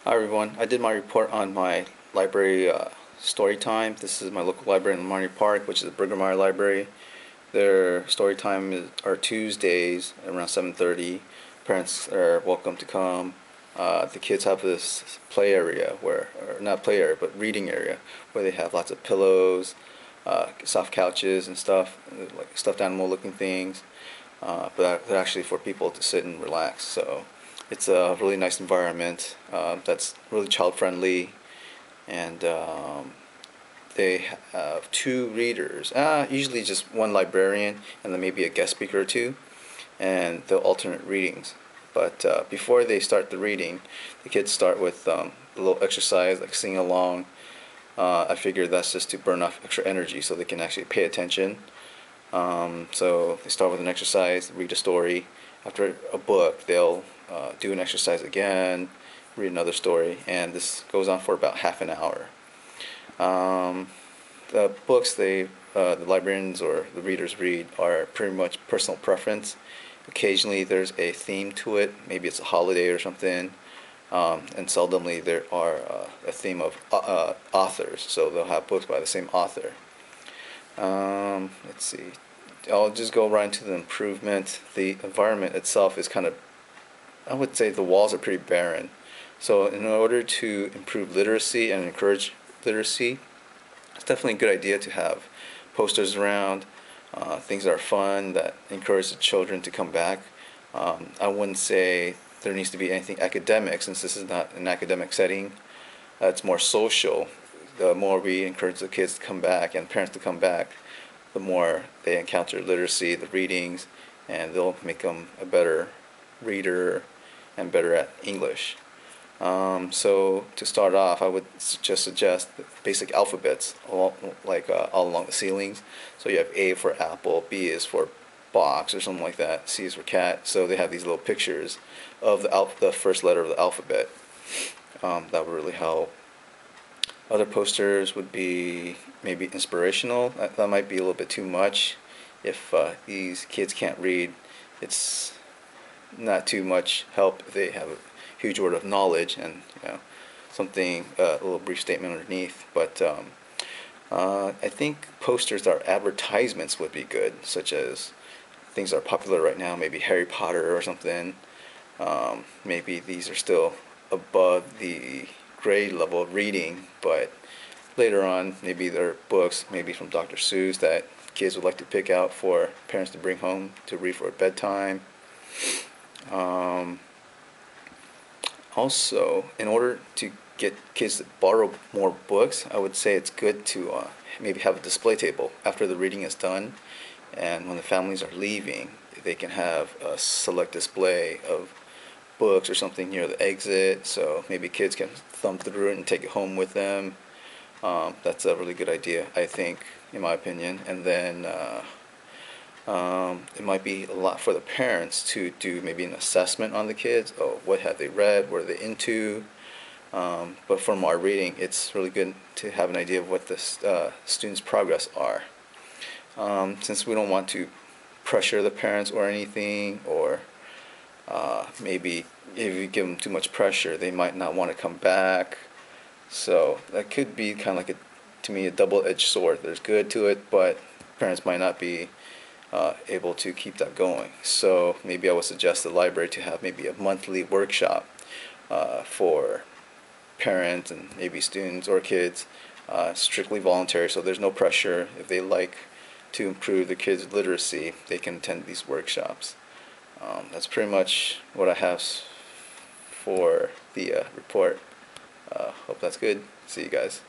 Hi everyone. I did my report on my library story time. This is my local library in Lamar Park, which is the Burgermeyer Library. Their story time are Tuesdays around 7:30. Parents are welcome to come. The kids have this play area or not play area, but reading area where they have lots of pillows, soft couches and stuff, like stuffed animal looking things. But they're actually for people to sit and relax. So it's a really nice environment that's really child friendly, and they have two readers, usually just one librarian and then maybe a guest speaker or two, and they'll alternate readings. But before they start the reading, the kids start with a little exercise like sing along. I figure that's just to burn off extra energy so they can actually pay attention. So they start with an exercise, read a story. After a book, they'll do an exercise again, read another story, and this goes on for about half an hour. The books the librarians or the readers read are pretty much personal preference. Occasionally there's a theme to it, maybe it's a holiday or something, and seldomly there are a theme of authors, so they'll have books by the same author. Let's see. I'll just go right into the improvement. The environment itself is kind of, I would say the walls are pretty barren. So in order to improve literacy and encourage literacy, it's definitely a good idea to have posters around, things that are fun, that encourage the children to come back. I wouldn't say there needs to be anything academic, since this is not an academic setting. It's more social. The more we encourage the kids to come back and parents to come back, the more they encounter literacy, the readings, and they'll make them a better reader and better at English. So to start off, I would just suggest basic alphabets, all along the ceilings. So you have A for apple, B is for box or something like that, C is for cat. So they have these little pictures of the first letter of the alphabet. That would really help. Other posters would be maybe inspirational. That might be a little bit too much. If these kids can't read, it's not too much help if they have a huge word of knowledge and something, a little brief statement underneath. But I think posters that are advertisements would be good, such as things that are popular right now, maybe Harry Potter or something. Maybe these are still above the grade level of reading, but later on maybe there are books maybe from Dr. Seuss that kids would like to pick out for parents to bring home to read for bedtime. Also, in order to get kids to borrow more books, I would say it's good to maybe have a display table after the reading is done, and when the families are leaving, they can have a select display of books or something near the exit, so maybe kids can thumb through it and take it home with them. That's a really good idea, I think, in my opinion. And then it might be a lot for the parents to do maybe an assessment on the kids. Oh, what have they read? What are they into? But from our reading, it's really good to have an idea of what the students' progress are. Since we don't want to pressure the parents or anything, or maybe if you give them too much pressure, they might not want to come back. So that could be kind of like, to me, a double-edged sword. There's good to it, but parents might not be able to keep that going. So maybe I would suggest the library to have maybe a monthly workshop for parents and maybe students or kids, strictly voluntary, so there's no pressure. If they like to improve the kids' literacy, they can attend these workshops. That's pretty much what I have for the report. Hope that's good. See you guys.